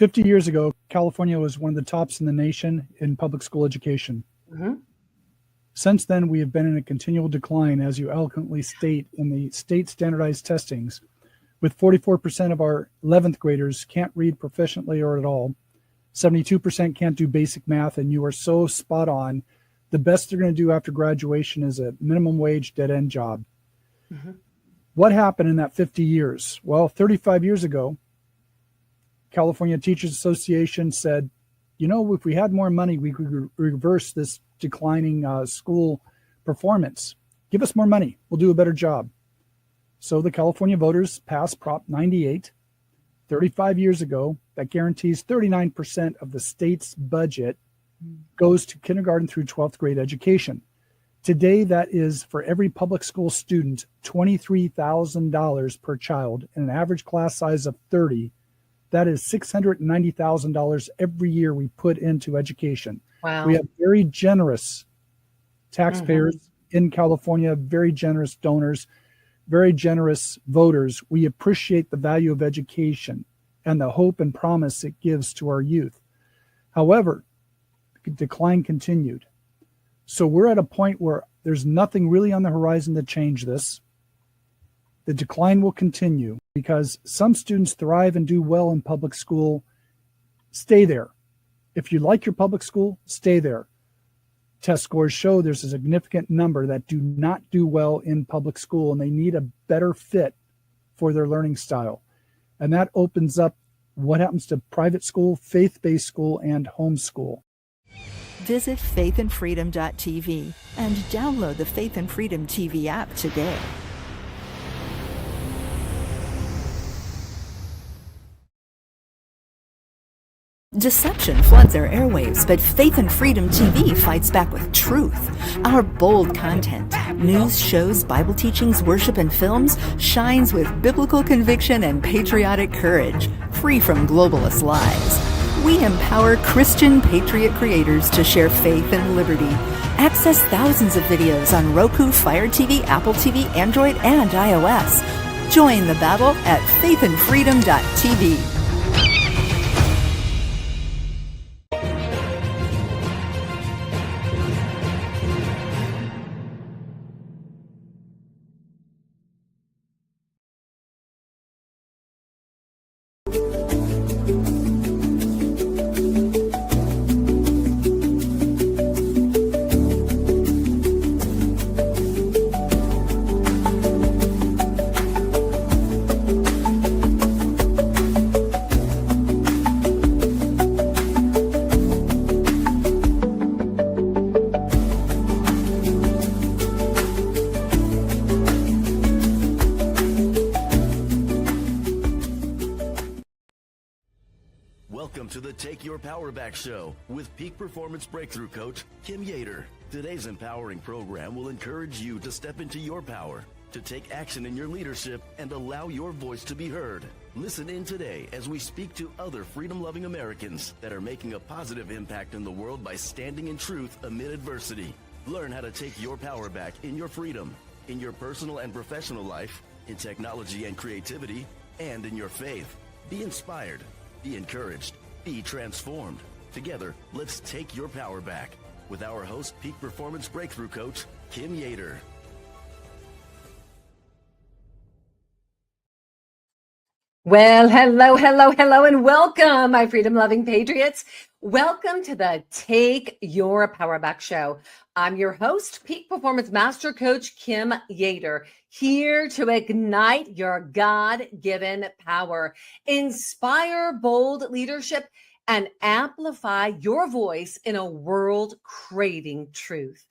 50 years ago, California was one of the tops in the nation in public school education. Mm-hmm. Since then, we have been in a continual decline, as you eloquently state in the state standardized testings, with 44% of our 11th graders can't read proficiently or at all. 72% can't do basic math, and you are so spot on. The best they're going to do after graduation is a minimum wage dead-end job. Mm-hmm. What happened in that 50 years? Well, 35 years ago, California Teachers Association said, if we had more money, we could reverse this declining school performance. Give us more money. We'll do a better job. So the California voters passed Prop 98 35 years ago that guarantees 39% of the state's budget goes to kindergarten through 12th grade education. Today, that is for every public school student, $23,000 per child, and an average class size of 30. That is $690,000 every year we put into education. Wow. We have very generous taxpayers in California, very generous donors, very generous voters. We appreciate the value of education and the hope and promise it gives to our youth. However, the decline continued. So we're at a point where there's nothing really on the horizon to change this. The decline will continue because some students thrive and do well in public school. Stay there. If you like your public school, stay there. Test scores show there's a significant number that do not do well in public school, and they need a better fit for their learning style. And that opens up what happens to private school, faith-based school, and homeschool. Visit faithandfreedom.tv and download the Faith and Freedom TV app today. Deception floods our airwaves, but Faith and Freedom TV fights back with truth. Our bold content, news, shows, Bible teachings, worship, and films shines with biblical conviction and patriotic courage, free from globalist lies. We empower Christian patriot creators to share faith and liberty. Access thousands of videos on Roku, FireTV, Apple TV, Android, and iOS. Join the battle at faithandfreedom.tv. Welcome to the Take Your Power Back Show with Peak Performance Breakthrough Coach Kim Yater. Today's empowering program will encourage you to step into your power, to take action in your leadership, and allow your voice to be heard. Listen in today as we speak to other freedom-loving Americans that are making a positive impact in the world by standing in truth amid adversity. Learn how to take your power back in your freedom, in your personal and professional life, in technology and creativity, and in your faith. Be inspired. Be encouraged. Be transformed. Together, let's take your power back with our host, Peak Performance Breakthrough Coach, Kim Yater. Well, hello, and welcome, my freedom-loving patriots. Welcome to the Take Your Power Back Show. I'm your host, Peak Performance Master Coach Kim Yater, here to ignite your God-given power, inspire bold leadership, and amplify your voice in a world craving truth.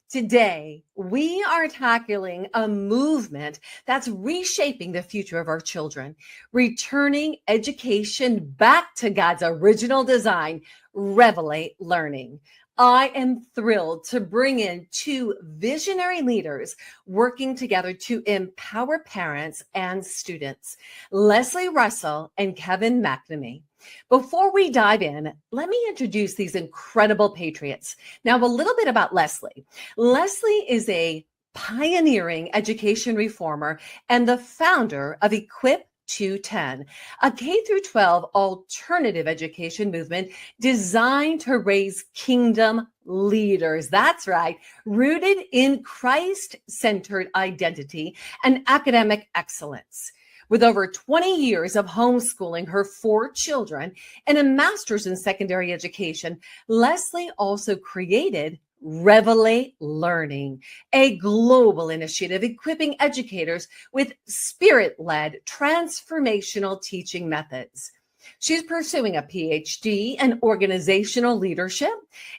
Today, we are tackling a movement that's reshaping the future of our children, returning education back to God's original design, Revelate Learning. I am thrilled to bring in two visionary leaders working together to empower parents and students, Leslie Russell and Kevin McNamee. Before we dive in, let me introduce these incredible patriots. Now, a little bit about Leslie. Leslie is a pioneering education reformer and the founder of Equip 210, a K through 12 alternative education movement designed to raise kingdom leaders. That's right, rooted in Christ-centered identity and academic excellence. With over 20 years of homeschooling her 4 children and a master's in secondary education, Leslie also created Revelate Learning, a global initiative equipping educators with spirit-led transformational teaching methods. She's pursuing a PhD in organizational leadership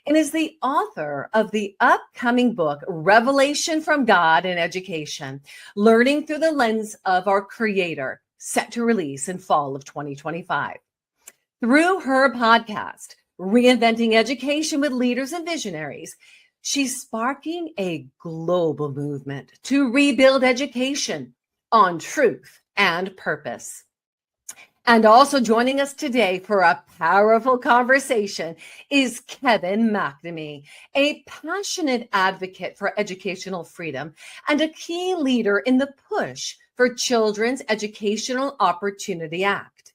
and is the author of the upcoming book, Revelation from God in Education, Learning Through the Lens of Our Creator, set to release in fall of 2025. Through her podcast, Reinventing Education with Leaders and Visionaries, she's sparking a global movement to rebuild education on truth and purpose. And also joining us today for a powerful conversation is Kevin McNamee, a passionate advocate for educational freedom and a key leader in the push for Children's Educational Opportunity Act.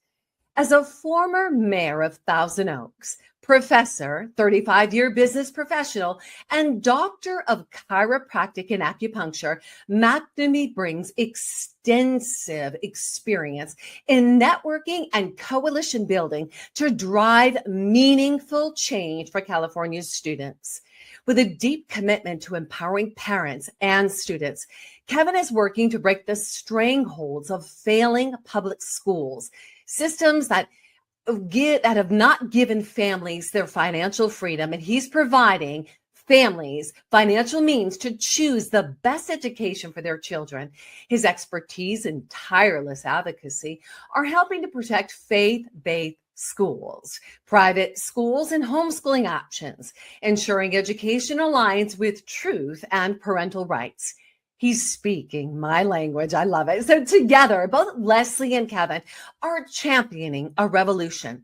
As a former mayor of Thousand Oaks, professor, 35-year business professional, and doctor of chiropractic and acupuncture, McNamee brings extensive experience in networking and coalition building to drive meaningful change for California's students. With a deep commitment to empowering parents and students, Kevin is working to break the strangleholds of failing public schools, systems that have not given families their financial freedom, and he's providing families financial means to choose the best education for their children. His expertise and tireless advocacy are helping to protect faith-based schools, private schools, and homeschooling options, ensuring education aligns with truth and parental rights. He's speaking my language. I love it. So together, both Leslie and Kevin are championing a revolution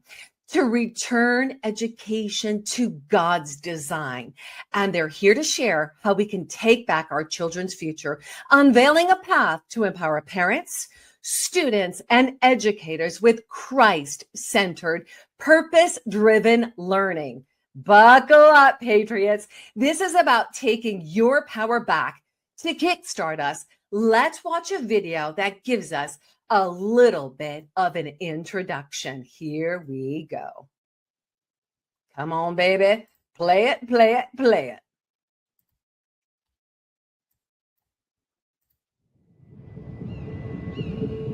to return education to God's design. And they're here to share how we can take back our children's future, unveiling a path to empower parents, students, and educators with Christ-centered, purpose-driven learning. Buckle up, Patriots. This is about taking your power back. To kickstart us, let's watch a video that gives us a little bit of an introduction. Here we go. Come on, baby. Play it, play it, play it.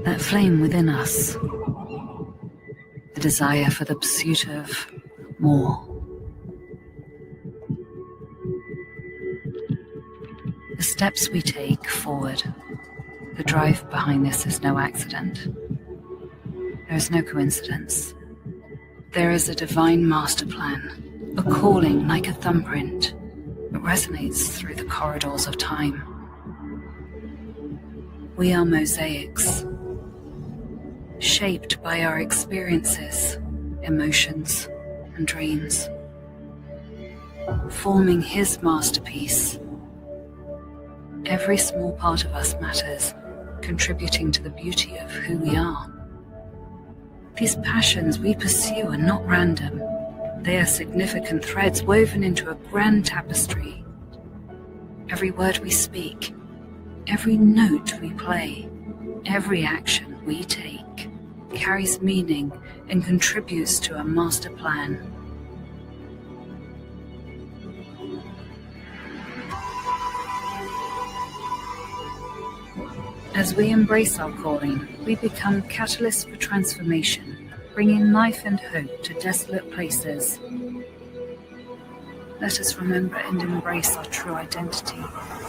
That flame within us, the desire for the pursuit of more. The steps we take forward, the drive behind this is no accident. There is no coincidence. There is a divine master plan, a calling like a thumbprint that resonates through the corridors of time. We are mosaics, shaped by our experiences, emotions, and dreams, forming his masterpiece. Every small part of us matters, contributing to the beauty of who we are. These passions we pursue are not random. They are significant threads woven into a grand tapestry. Every word we speak, every note we play, every action we take carries meaning and contributes to a master plan. As we embrace our calling, we become catalysts for transformation, bringing life and hope to desolate places. Let us remember and embrace our true identity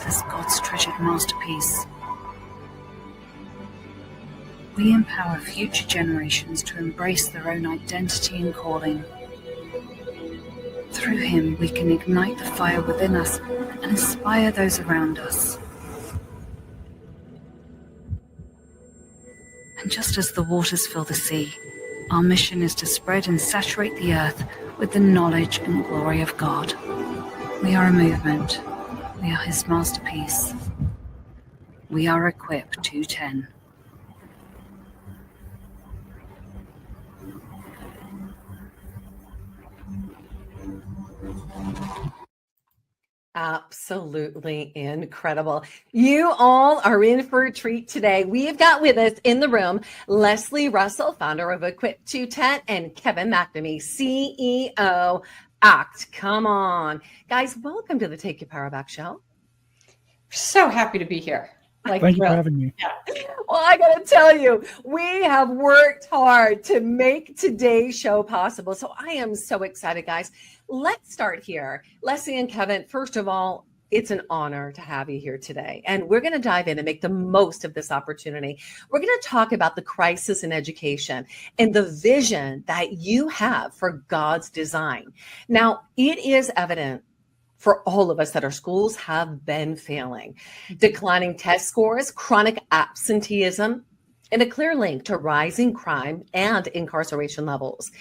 as God's treasured masterpiece. We empower future generations to embrace their own identity and calling. Through him, we can ignite the fire within us and inspire those around us. And just as the waters fill the sea, our mission is to spread and saturate the earth with the knowledge and glory of God. We are a movement. We are his masterpiece. We are Equip 210. Absolutely incredible. You all are in for a treat today. We've got with us in the room Leslie Russell, founder of Equip 210, and Kevin McNamee, CEO ACT. Come on. Guys, welcome to the Take Your Power Back show. So happy to be here. Thank you for having me. Well, I got to tell you, we have worked hard to make today's show possible. So I am so excited, guys. Let's start here. Leslie and Kevin, first of all, it's an honor to have you here today. And we're going to dive in and make the most of this opportunity. We're going to talk about the crisis in education and the vision that you have for God's design. Now, it is evident for all of us that our schools have been failing. Declining test scores, chronic absenteeism, and a clear link to rising crime and incarceration levels.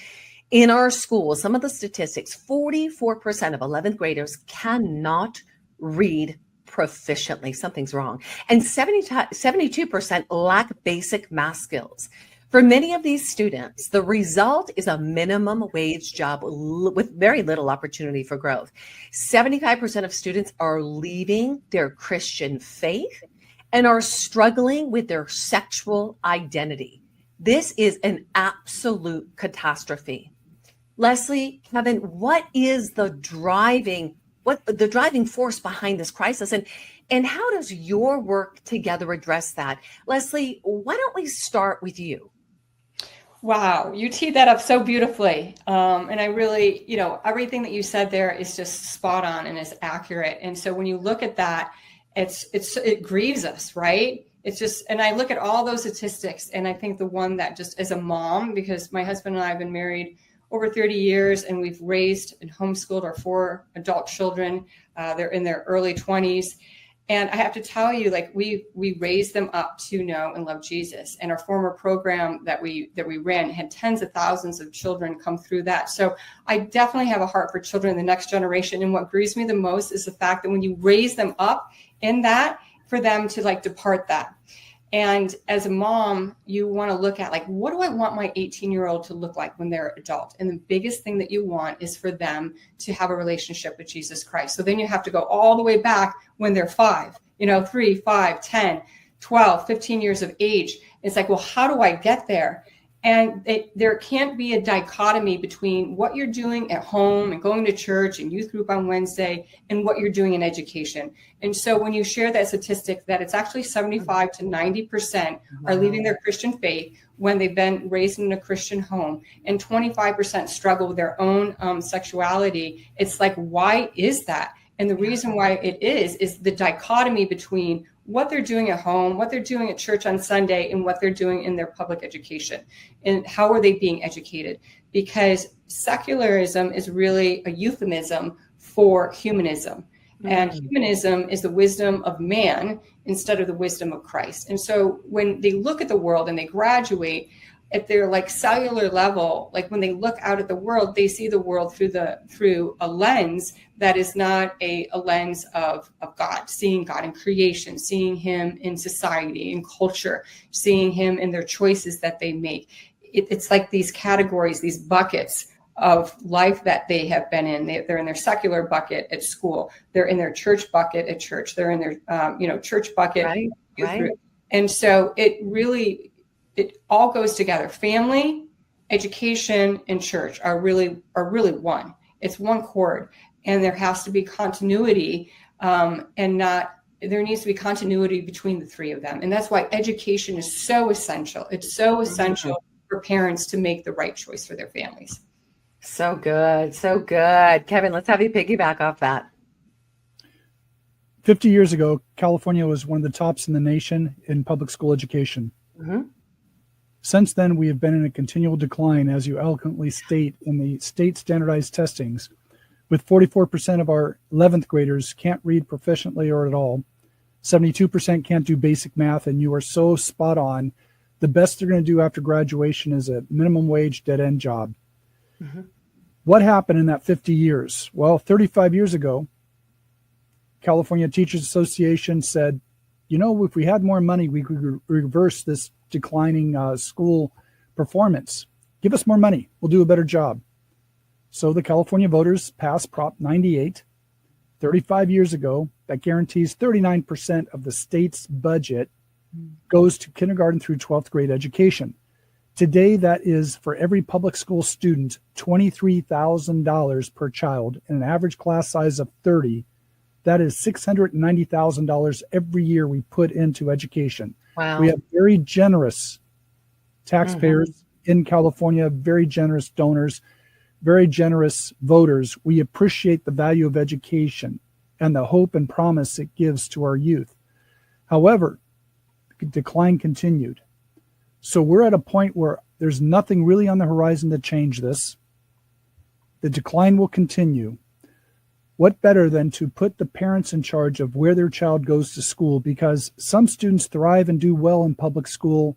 In our schools, some of the statistics, 44% of 11th graders cannot read proficiently. Something's wrong. And 72% lack basic math skills. For many of these students, the result is a minimum wage job with very little opportunity for growth. 75% of students are leaving their Christian faith and are struggling with their sexual identity. This is an absolute catastrophe. Leslie, Kevin, what is the driving force behind this crisis? And how does your work together address that? Leslie, why don't we start with you? Wow, you teed that up so beautifully. And I really, everything that you said there is just spot on and is accurate. And so when you look at that, it grieves us, right? It's just, and I look at all those statistics, and I think the one that just as a mom, because my husband and I have been married over 30 years, and we've raised and homeschooled our 4 adult children. They're in their early 20s. And I have to tell you, we raised them up to know and love Jesus. And our former program that we ran had tens of thousands of children come through that. So I definitely have a heart for children in the next generation. And what grieves me the most is the fact that when you raise them up in that, for them to depart that. And as a mom, you want to look at what do I want my 18-year-old to look like when they're adult? And the biggest thing that you want is for them to have a relationship with Jesus Christ. So then you have to go all the way back when they're 5, 3, 5, 10, 12, 15 years of age. It's well, how do I get there? And there can't be a dichotomy between what you're doing at home and going to church and youth group on Wednesday and what you're doing in education. And so when you share that statistic that it's actually 75 to 90% are leaving their Christian faith when they've been raised in a Christian home, and 25% struggle with their own sexuality, it's why is that? And the reason why it is the dichotomy between what they're doing at home, what they're doing at church on Sunday, and what they're doing in their public education. And how are they being educated? Because secularism is really a euphemism for humanism. And humanism is the wisdom of man instead of the wisdom of Christ. And so when they look at the world and they graduate at their cellular level, when they look out at the world, they see the world through a lens that is not a lens of God, seeing God in creation, seeing him in society, in culture, seeing him in their choices that they make. It's like these categories, these buckets of life that they have been in. They're in their secular bucket at school. They're in their church bucket at church. They're in their church bucket. Right. And so it all goes together. Family, education, and church are really one. It's one cord, and there has to be continuity, there needs to be continuity between the three of them. And that's why education is so essential. It's so essential for parents to make the right choice for their families. So good. So good. Kevin, let's have you piggyback off that. 50 years ago, California was one of the tops in the nation in public school education. Mm-hmm. Since then, we have been in a continual decline, as you eloquently state, in the state standardized testings, with 44% of our 11th graders can't read proficiently or at all. 72% can't do basic math, and you are so spot on. The best they're going to do after graduation is a minimum wage dead-end job. Mm-hmm. What happened in that 50 years? Well, 35 years ago, California Teachers Association said, if we had more money, we could reverse this declining school performance. Give us more money. We'll do a better job. So the California voters passed Prop 98. 35 years ago that guarantees 39% of the state's budget goes to kindergarten through 12th grade education. Today, that is for every public school student, $23,000 per child in an average class size of 30. That is $690,000 every year we put into education. Wow. We have very generous taxpayers in California, very generous donors, very generous voters. We appreciate the value of education and the hope and promise it gives to our youth. However, the decline continued. So we're at a point where there's nothing really on the horizon to change this. The decline will continue. What better than to put the parents in charge of where their child goes to school? Because some students thrive and do well in public school.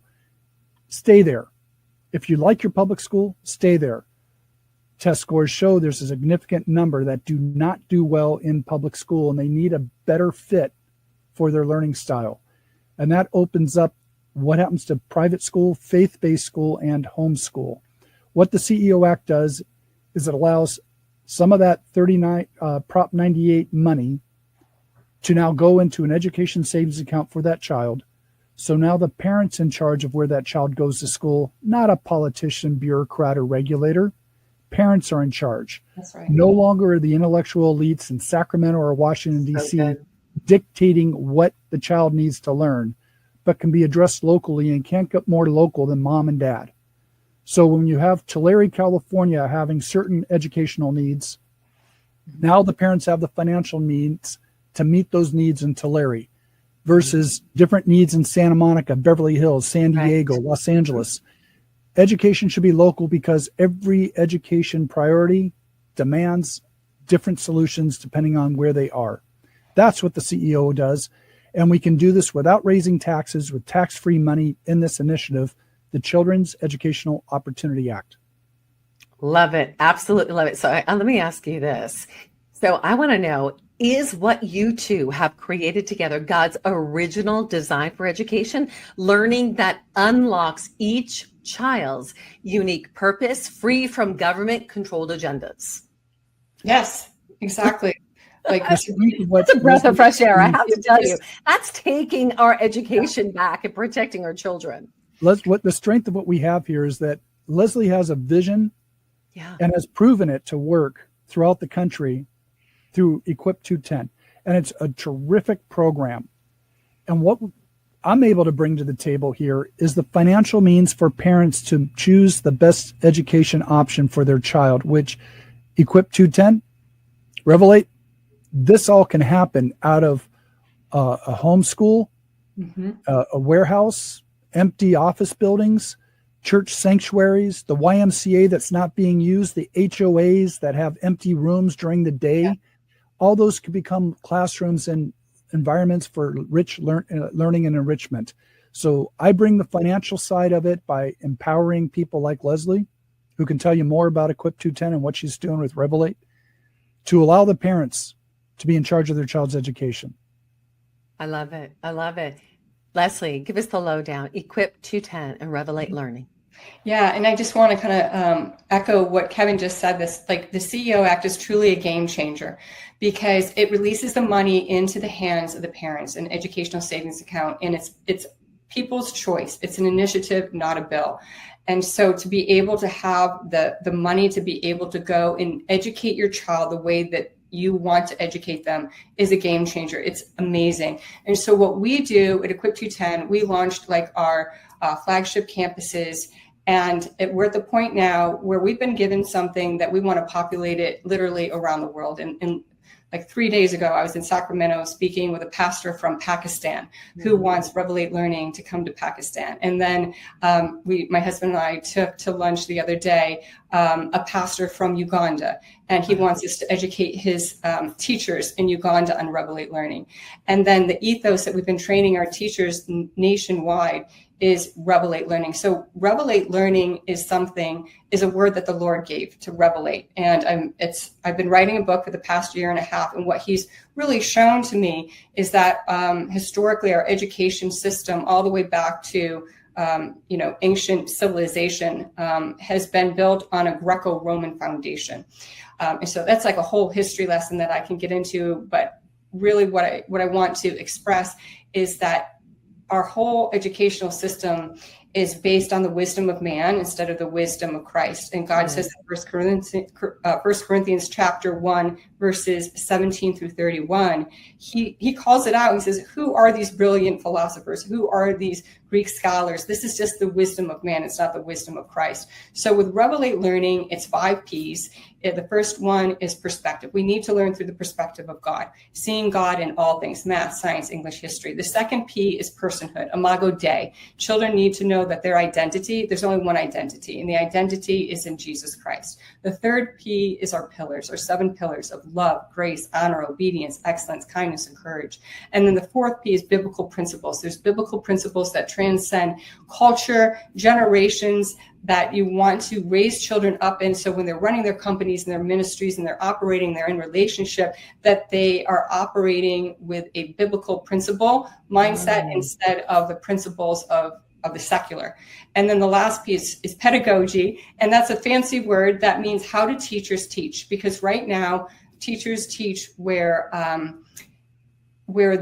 Stay there. If you like your public school, stay there. Test scores show there's a significant number that do not do well in public school, and they need a better fit for their learning style. And that opens up what happens to private school, faith-based school, and homeschool. What the CEO Act does is it allows some of that Prop 98 money to now go into an education savings account for that child. So now the parent's in charge of where that child goes to school, not a politician, bureaucrat, or regulator. Parents are in charge. That's right. No longer are the intellectual elites in Sacramento or Washington, D.C. Okay. dictating what the child needs to learn, but can be addressed locally and can't get more local than mom and dad. So when you have Tulare, California having certain educational needs, now the parents have the financial means to meet those needs in Tulare versus different needs in Santa Monica, Beverly Hills, San Diego, Right. Los Angeles. Education should be local because every education priority demands different solutions depending on where they are. That's what the CEO does. And we can do this without raising taxes with tax-free money in this initiative, the Children's Educational Opportunity Act. Love it. Absolutely love it. So let me ask you this. So I want to know, is what you two have created together God's original design for education, learning that unlocks each child's unique purpose, free from government-controlled agendas? Yes, exactly. Like That's a breath of fresh air. I have to tell you, that's taking our education back and protecting our children. What the strength of what we have here is that Leslie has a vision and has proven it to work throughout the country through Equip 210. And it's a terrific program. And what I'm able to bring to the table here is the financial means for parents to choose the best education option for their child, which Equip 210, Revelate, this all can happen out of a homeschool, a warehouse, empty office buildings, church sanctuaries, the YMCA that's not being used, the HOAs that have empty rooms during the day. Yeah. All those could become classrooms and environments for rich learning and enrichment. So I bring the financial side of it by empowering people like Leslie, who can tell you more about Equip 210 and what she's doing with Revelate, to allow the parents to be in charge of their child's education. I love it. I love it. Leslie, give us the lowdown. Equip 210 and Revelate Learning. Yeah, and I just want to kind of echo what Kevin just said. This, like, the CEO Act is truly a game changer because it releases the money into the hands of the parents, an educational savings account, and it's people's choice. It's an initiative, not a bill. And so to be able to have the money to be able to go and educate your child the way that you want to educate them is a game changer. It's amazing. And so what we do at Equip 210, we launched like our flagship campuses, and we're at the point now where we've been given something that we want to populate it literally around the world. And like 3 days ago, I was in Sacramento speaking with a pastor from Pakistan who wants Revelate Learning to come to Pakistan. And then my husband and I took to lunch the other day a pastor from Uganda, and he wants us to educate his teachers in Uganda on Revelate Learning. And then the ethos that we've been training our teachers nationwide is Revelate Learning. So Revelate Learning is a word that the Lord gave to revelate. And I've been writing a book for the past year and a half. And what he's really shown to me is that historically our education system, all the way back to ancient civilization has been built on a Greco-Roman foundation. And so that's like a whole history lesson that I can get into. But really what I want to express is that our whole educational system is based on the wisdom of man instead of the wisdom of Christ. And God says in 1 Corinthians chapter 1, verses 17 through 31, he calls it out. He says, who are these brilliant philosophers? Who are these Greek scholars? This is just the wisdom of man. It's not the wisdom of Christ. So with Revelate Learning, it's 5 P's. The first one is perspective. We need to learn through the perspective of God, seeing God in all things, math, science, English, history. The second P is personhood, imago Dei. Children need to know that their identity, there's only one identity, and the identity is in Jesus Christ. The third P is our pillars, our 7 pillars of love, grace, honor, obedience, excellence, kindness, and courage. And then the fourth P is biblical principles. There's biblical principles that transcend culture, generations, that you want to raise children up in. So when they're running their companies and their ministries and they're operating, they're in relationship, that they are operating with a biblical principle mindset instead of the principles of the secular. And then the last piece is pedagogy. And that's a fancy word that means how do teachers teach? Because right now teachers teach where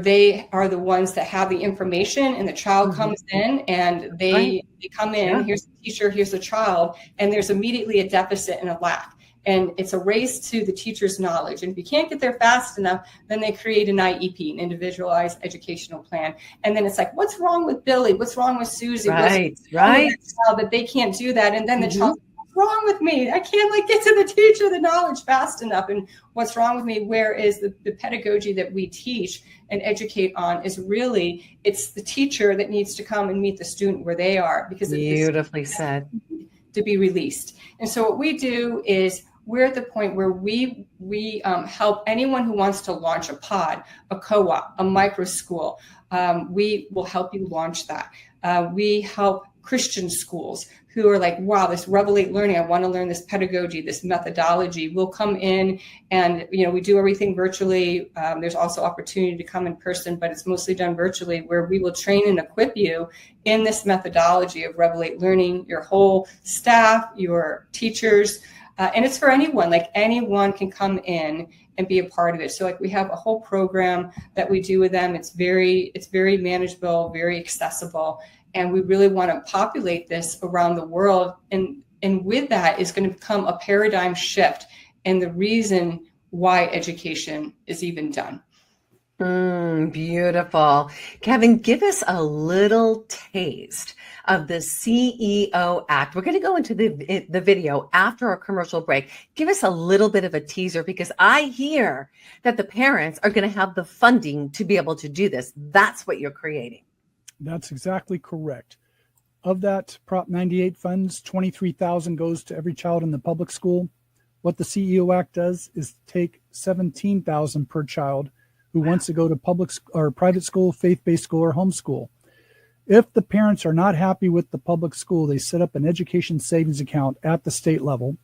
they are the ones that have the information, and the child comes in and they come in, here's the teacher, here's the child, and there's immediately a deficit and a lack. And it's a race to the teacher's knowledge. And if you can't get there fast enough, then they create an IEP, an individualized educational plan. And then it's like, what's wrong with Billy? What's wrong with Susie? Right. That they can't do that. And then the child, what's wrong with me? I can't get to the teacher, the knowledge fast enough. And what's wrong with me? Whereas the pedagogy that we teach and educate on is really, it's the teacher that needs to come and meet the student where they are, because Beautifully said. To be released. And so what we do is we're at the point where we help anyone who wants to launch a pod, a co-op, a micro school. We will help you launch that. We help Christian schools who are like, wow, this Revelate Learning, I want to learn this pedagogy, this methodology. We'll come in and, we do everything virtually. There's also opportunity to come in person, but it's mostly done virtually, where we will train and equip you in this methodology of Revelate Learning, your whole staff, your teachers, and it's for anyone. Like anyone can come in and be a part of it. So like we have a whole program that we do with them. It's very manageable, very accessible. And we really want to populate this around the world. And with that is going to become a paradigm shift and the reason why education is even done. Beautiful. Kevin, give us a little taste of the CEO Act. We're going to go into the video after our commercial break. Give us a little bit of a teaser, because I hear that the parents are going to have the funding to be able to do this. That's what you're creating. That's exactly correct. Of that Prop 98 funds, $23,000 goes to every child in the public school. What the CEO Act does is take $17,000 per child who wants to go to public or private school, faith-based school, or homeschool. If the parents are not happy with the public school, they set up an education savings account at the state level.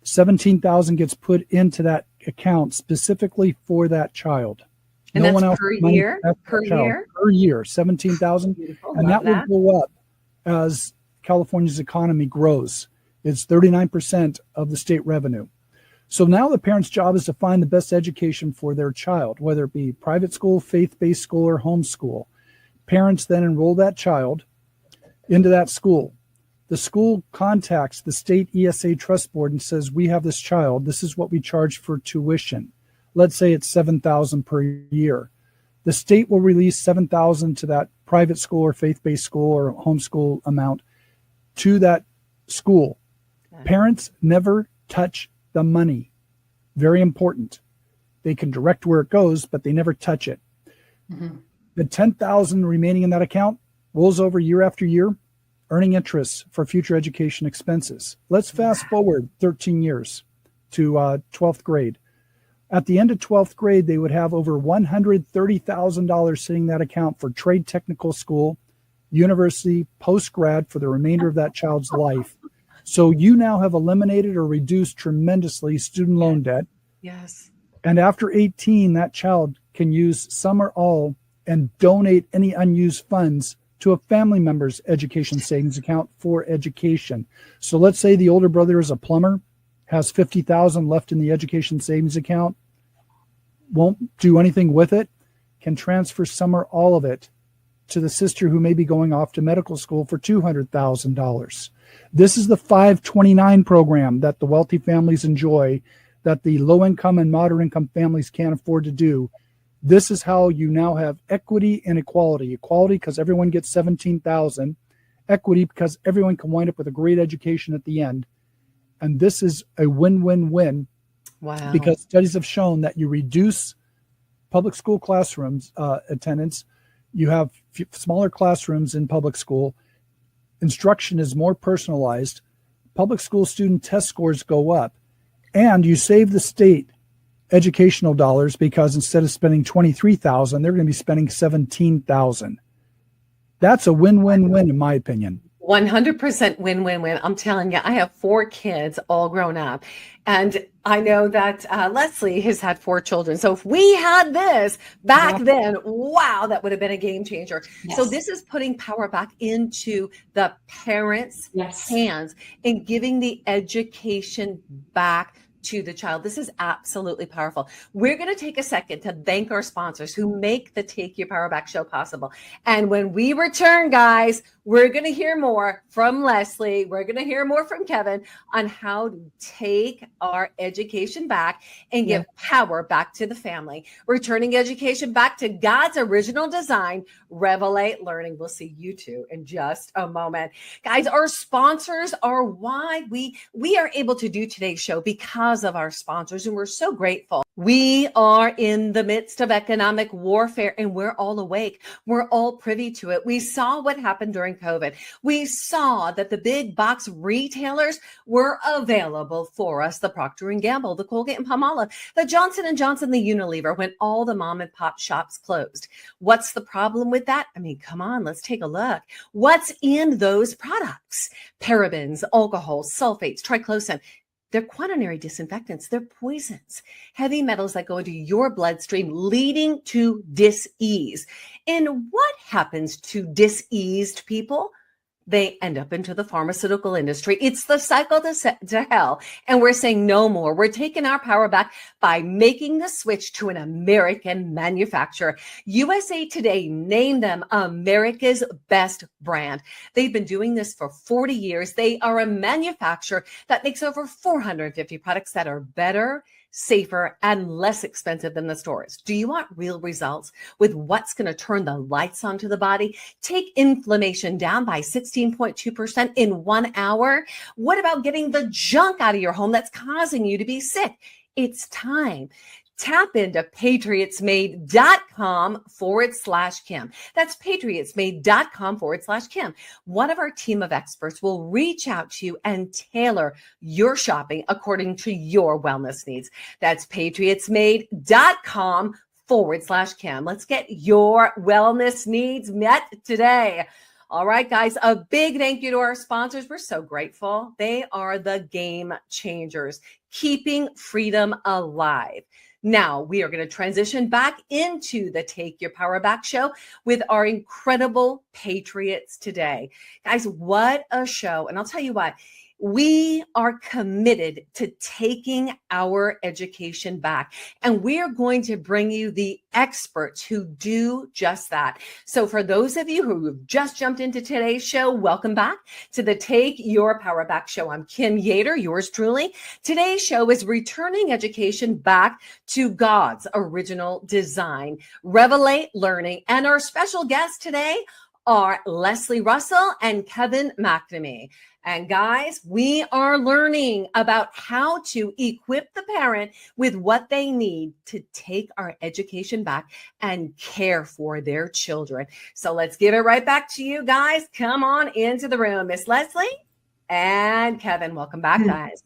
$17,000 gets put into that account specifically for that child. And no one else per year? Per year, $17,000. And that will go up as California's economy grows. It's 39% of the state revenue. So now the parent's job is to find the best education for their child, whether it be private school, faith-based school, or homeschool. Parents then enroll that child into that school. The school contacts the state ESA trust board and says, we have this child. This is what we charge for tuition. Let's say it's $7,000 per year. The state will release $7,000 to that private school or faith-based school or homeschool amount to that school. Okay. Parents never touch the money. Very important. They can direct where it goes, but they never touch it. Mm-hmm. The $10,000 remaining in that account rolls over year after year, earning interest for future education expenses. Let's fast forward 13 years to 12th grade. At the end of 12th grade, they would have over $130,000 sitting in that account for trade technical school, university, post-grad for the remainder of that child's life. So you now have eliminated or reduced tremendously student loan debt. Yes. And after 18, that child can use some or all and donate any unused funds to a family member's education savings account for education. So let's say the older brother is a plumber, has $50,000 left in the education savings account, won't do anything with it, can transfer some or all of it to the sister who may be going off to medical school for $200,000. This is the 529 program that the wealthy families enjoy, that the low-income and moderate-income families can't afford to do. This is how you now have equity and equality. Equality because everyone gets $17,000. Equity because everyone can wind up with a great education at the end. And this is a win-win-win. Wow. Because studies have shown that you reduce public school classrooms attendance. You have smaller classrooms in public school. Instruction is more personalized. Public school student test scores go up. And you save the state educational dollars because instead of spending $23,000, they're going to be spending $17,000. That's a win-win-win, in my opinion. 100% win-win-win. I'm telling you, I have 4 kids all grown up. And I know that Leslie has had 4 children. So if we had this back then, wow, that would have been a game changer. Yes. So this is putting power back into the parents' hands and giving the education back to the child. This is absolutely powerful. We're going to take a second to thank our sponsors who make the Take Your Power Back show possible. And when we return, guys, we're going to hear more from Leslie. We're going to hear more from Kevin on how to take our education back and give power back to the family. Returning education back to God's original design, Revelate Learning. We'll see you two in just a moment. Guys, our sponsors are why we are able to do today's show, because of our sponsors, and we're so grateful. We are in the midst of economic warfare, and we're all awake. We're all privy to it. We saw what happened during COVID. We saw that the big box retailers were available for us. The Procter & Gamble, the Colgate and Palmolive, the Johnson & Johnson, the Unilever, when all the mom and pop shops closed. What's the problem with that? I mean, come on, let's take a look. What's in those products? Parabens, alcohol, sulfates, triclosan. They're quaternary disinfectants. They're poisons, heavy metals that go into your bloodstream, leading to dis-ease. And what happens to diseased people? They end up into the pharmaceutical industry. It's the cycle to hell. And we're saying no more. We're taking our power back by making the switch to an American manufacturer. USA Today named them America's best brand. They've been doing this for 40 years. They are a manufacturer that makes over 450 products that are better, safer, and less expensive than the stores. Do you want real results with what's going to turn the lights on to the body? Take inflammation down by 16.2% in 1 hour. What about getting the junk out of your home that's causing you to be sick? It's time. Tap into patriotsmade.com/Kim. That's patriotsmade.com/Kim. One of our team of experts will reach out to you and tailor your shopping according to your wellness needs. That's patriotsmade.com/Kim. Let's get your wellness needs met today. All right, guys, a big thank you to our sponsors. We're so grateful. They are the game changers, keeping freedom alive. Now we are going to transition back into the Take Your Power Back show with our incredible patriots today. Guys, what a show. And I'll tell you what, we are committed to taking our education back, and we are going to bring you the experts who do just that. So for those of you who have just jumped into today's show, welcome back to the Take Your Power Back show. I'm Kim Yater, yours truly. Today's show is returning education back to God's original design, Revelate Learning. And our special guests today are Leslie Russell and Kevin McNamee. And guys, we are learning about how to equip the parent with what they need to take our education back and care for their children. So let's give it right back to you guys. Come on into the room. Miss Leslie and Kevin, welcome back, guys.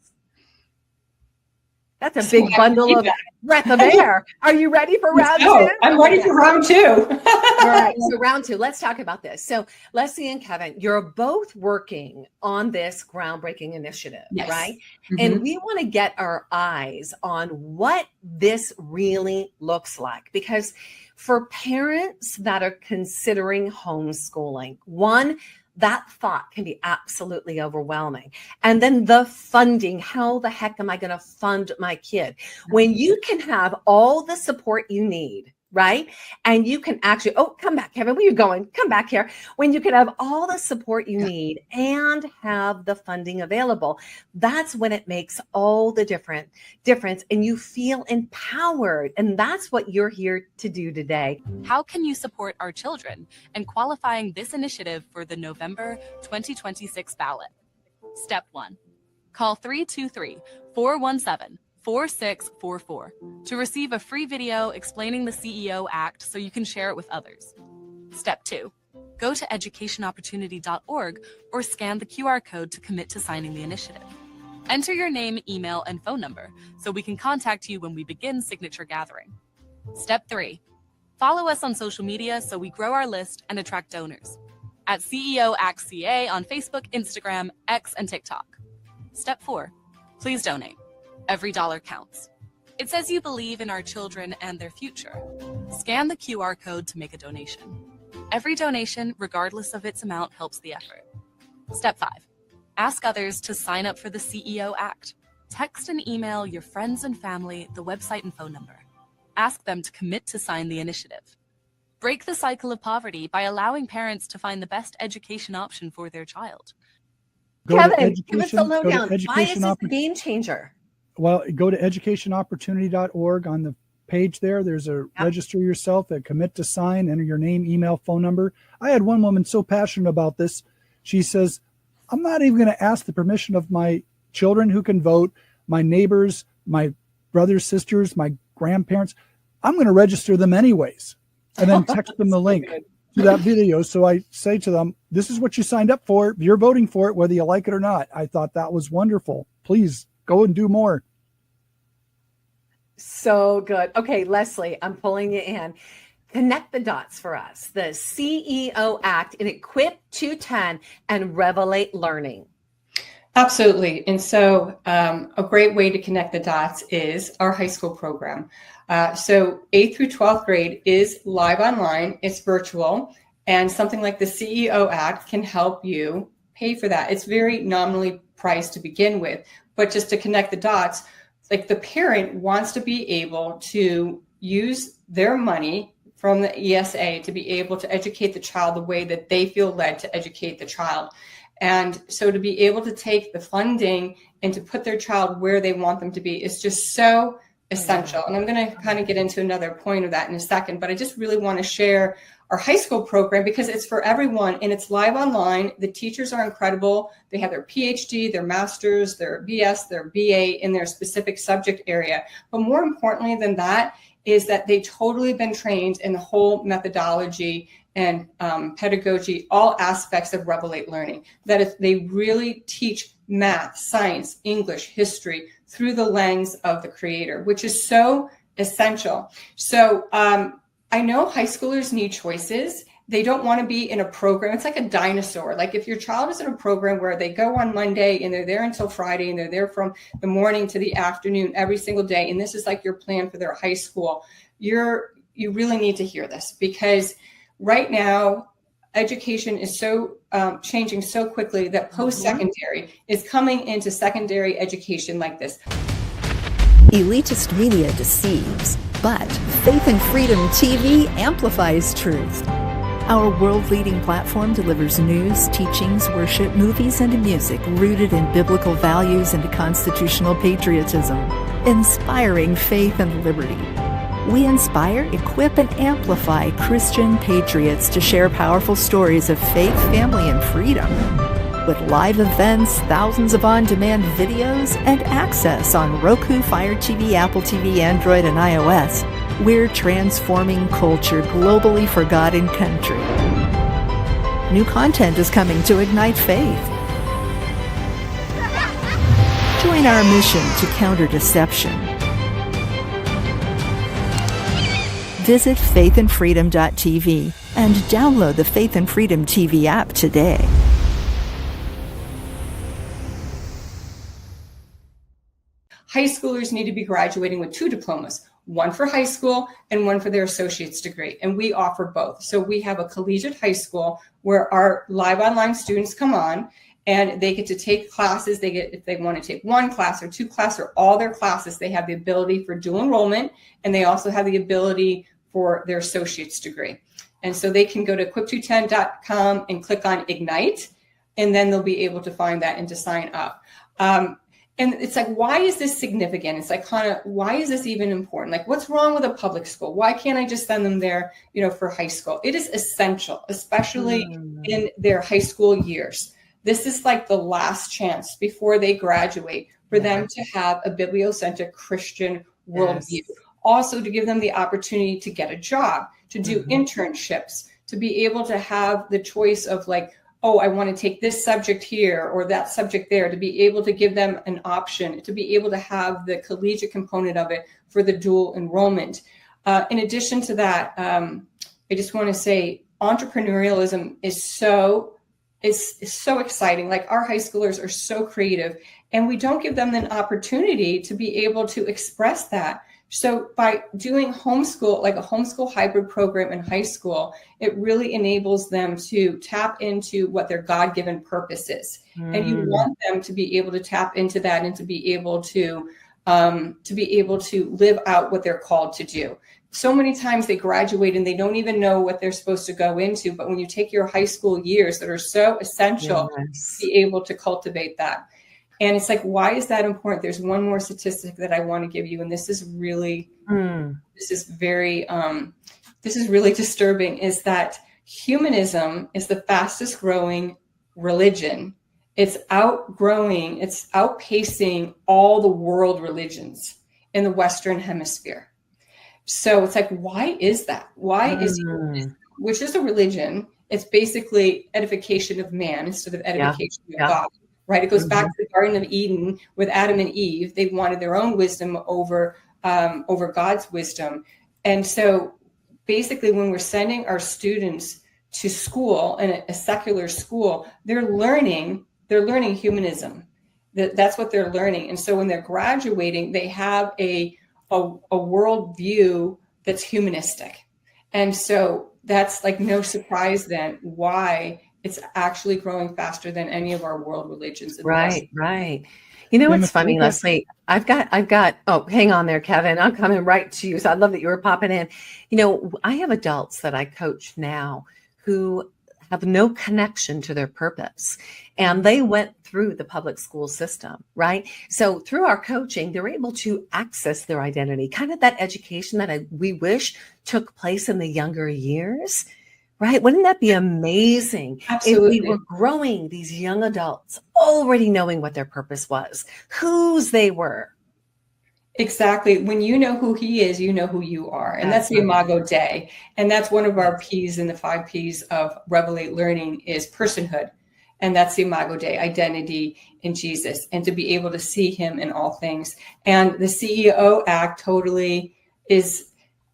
That's a big bundle of breath of air. Are you ready for round two? I'm ready for round two. All right, so round two, let's talk about this. So Leslie and Kevin, you're both working on this groundbreaking initiative, right? Mm-hmm. And we want to get our eyes on what this really looks like, because For parents that are considering homeschooling, one, that thought can be absolutely overwhelming. And then the funding, how the heck am I going to fund my kid? When you can have all the support you need, right? And you can actually, oh, come back, Kevin, where are you going? Come back here. When you can have all the support you need and have the funding available, that's when it makes all the difference and you feel empowered. And that's what you're here to do today. How can you support our children in qualifying this initiative for the November 2026 ballot? Step 1. Call 323-417-4644 to receive a free video explaining the CEO Act so you can share it with others. Step 2. Go to educationopportunity.org or scan the QR code to commit to signing the initiative. Enter your name, email, and phone number so we can contact you when we begin signature gathering. Step 3. Follow us on social media so we grow our list and attract donors. At CEO Act CA on Facebook, Instagram, X, and TikTok. Step 4. Please donate. Every dollar counts. It says you believe in our children and their future. Scan the QR code to make a donation. Every donation, regardless of its amount, helps the effort. Step 5. Ask others to sign up for the CEO Act. Text and email your friends and family the website and phone number. Ask them to commit to sign the initiative. Break the cycle of poverty by allowing parents to find the best education option for their child. Kevin, give us the lowdown. Why is this a game changer? Well, go to educationopportunity.org. On the page there's a register yourself, a commit to sign, enter your name, email, phone number. I had one woman so passionate about this. She says, I'm not even going to ask the permission of my children who can vote, my neighbors, my brothers, sisters, my grandparents. I'm going to register them anyways, and then text them the link to that video. So I say to them, this is what you signed up for. You're voting for it, whether you like it or not. I thought that was wonderful. Please go and do more. So good. Okay, Leslie, I'm pulling you in. Connect the dots for us. The CEO Act in Equip 210 and Revelate Learning. Absolutely. And so a great way to connect the dots is our high school program. So 8th through 12th grade is live online. It's virtual. And something like the CEO Act can help you pay for that. It's very nominally priced to begin with. But just to connect the dots, like the parent wants to be able to use their money from the ESA to be able to educate the child the way that they feel led to educate the child. And so to be able to take the funding and to put their child where they want them to be is just so essential. And I'm going to kind of get into another point of that in a second, but I just really want to share our high school program because it's for everyone and it's live online. The teachers are incredible. They have their PhD, their master's, their BS, their BA in their specific subject area. But more importantly than that is that they totally been trained in the whole methodology and pedagogy, all aspects of Revelate learning. That if they really teach math, science, English, history through the lens of the creator, which is so essential. So I know high schoolers need choices. They don't want to be in a program. It's like a dinosaur. Like if your child is in a program where they go on Monday and they're there until Friday and they're there from the morning to the afternoon every single day, and this is like your plan for their high school, you really need to hear this because right now, education is so changing so quickly that post-secondary is coming into secondary education like this. Elitist media deceives, but Faith and Freedom TV amplifies truth. Our world-leading platform delivers news, teachings, worship, movies, and music rooted in biblical values and constitutional patriotism, inspiring faith and liberty. We inspire, equip, and amplify Christian patriots to share powerful stories of faith, family, and freedom. With live events, thousands of on-demand videos, and access on Roku, FireTV, Apple TV, Android, and iOS, we're transforming culture globally for God and country. New content is coming to ignite faith. Join our mission to counter deception. Visit faithandfreedom.tv and download the Faith and Freedom TV app today. High schoolers need to be graduating with 2 diplomas. one for high school and one for their associate's degree. And we offer both. So we have a collegiate high school where our live online students come on and they get to take classes. They get, if they want to take one class or two classes or all their classes, they have the ability for dual enrollment, and they also have the ability for their associate's degree. And so they can go to equip210.com and click on Ignite, and then they'll be able to find that and to sign up. And it's like, why is this significant? It's like, kind of, why is this even important? Like, what's wrong with a public school? Why can't I just send them there, for high school? It is essential, especially in their high school years. This is like the last chance before they graduate for them to have a bibliocentric Christian worldview. Also to give them the opportunity to get a job, to do internships, to be able to have the choice of like, oh, I want to take this subject here or that subject there, to be able to give them an option, to be able to have the collegiate component of it for the dual enrollment. In addition to that, I just want to say entrepreneurialism is so exciting. Like, our high schoolers are so creative, and we don't give them an opportunity to be able to express that. So by doing homeschool, like a homeschool hybrid program in high school, it really enables them to tap into what their God-given purpose is. And you want them to be able to tap into that and to be able to live out what they're called to do. So many times they graduate and they don't even know what they're supposed to go into. But when you take your high school years that are so essential, to be able to cultivate that. And it's like, why is that important? There's one more statistic that I want to give you. And this is really, this is really disturbing, is that humanism is the fastest growing religion. It's outpacing all the world religions in the Western Hemisphere. So it's like, why is that? Why is humanism, which is a religion, it's basically edification of man instead of edification of God. Right. It goes back to the Garden of Eden with Adam and Eve. They wanted their own wisdom over God's wisdom. And so basically, when we're sending our students to school, and a secular school, they're learning humanism. That's what they're learning. And so when they're graduating, they have a worldview that's humanistic. And so that's like no surprise then why it's actually growing faster than any of our world religions. Right. You know what's funny, Leslie? I've got, oh, hang on there, Kevin. I'm coming right to you. So I love that you were popping in. I have adults that I coach now who have no connection to their purpose. And they went through the public school system, right? So through our coaching, they're able to access their identity, kind of that education that we wish took place in the younger years. Right? Wouldn't that be amazing? Absolutely. If we were growing these young adults already knowing what their purpose was, whose they were? Exactly. When you know who he is, you know who you are. And that's the Imago Dei. And that's one of our P's in the 5 P's of Revelate Learning is personhood. And that's the Imago Dei, identity in Jesus, and to be able to see him in all things. And the CEO Act totally is,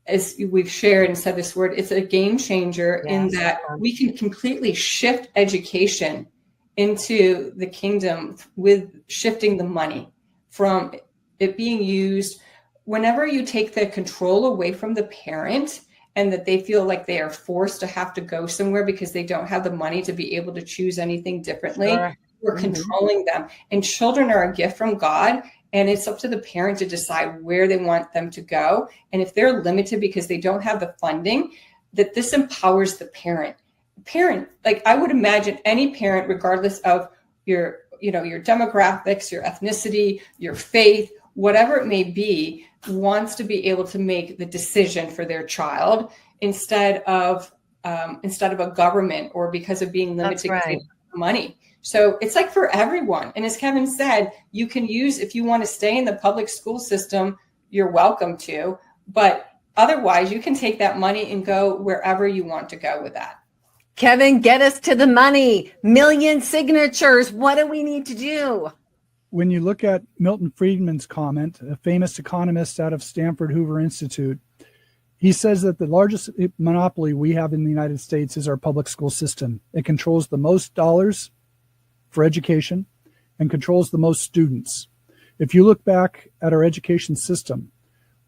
as we've shared and said this word, it's a game changer in that we can completely shift education into the kingdom with shifting the money from it being used. Whenever you take the control away from the parent and that they feel like they are forced to have to go somewhere because they don't have the money to be able to choose anything differently, we're controlling them. And children are a gift from God. And it's up to the parent to decide where they want them to go. And if they're limited because they don't have the funding, that this empowers the parent. Like I would imagine any parent, regardless of your demographics, your ethnicity, your faith, whatever it may be, wants to be able to make the decision for their child instead of a government or because of being limited to money. So it's like for everyone. And as Kevin said, you can use, if you want to stay in the public school system, you're welcome to, but otherwise you can take that money and go wherever you want to go with that. Kevin, get us to the money. 1 million signatures. What do we need to do? When you look at Milton Friedman's comment, a famous economist out of Stanford Hoover Institute, he says that the largest monopoly we have in the United States is our public school system. It controls the most dollars for education and controls the most students. If you look back at our education system,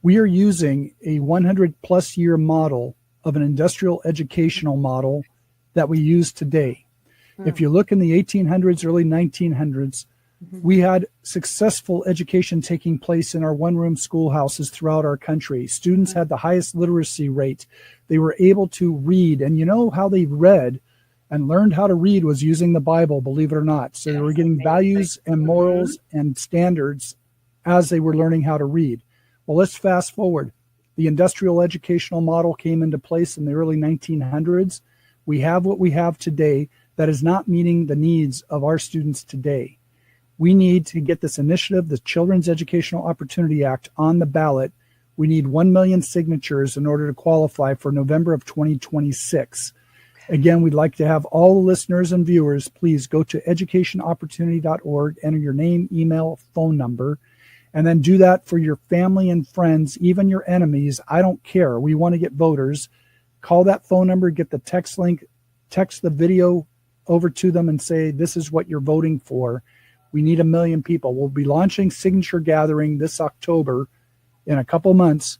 We are using a 100 plus year model of an industrial educational model that we use today. If you look in the 1800s, early 1900s, we had successful education taking place in our one-room schoolhouses throughout our country. Students had the highest literacy rate. They were able to read. And you know how they read and learned how to read was using the Bible, believe it or not. So they were getting values and morals and standards as they were learning how to read. Well, let's fast forward. The industrial educational model came into place in the early 1900s. We have what we have today that is not meeting the needs of our students today. We need to get this initiative, the Children's Educational Opportunity Act, on the ballot. We need 1 million signatures in order to qualify for November of 2026. Again, we'd like to have all the listeners and viewers, please go to educationopportunity.org, enter your name, email, phone number, and then do that for your family and friends, even your enemies. I don't care. We want to get voters. Call that phone number, get the text link, text the video over to them and say, this is what you're voting for. We need 1 million people. We'll be launching signature gathering this October in a couple months.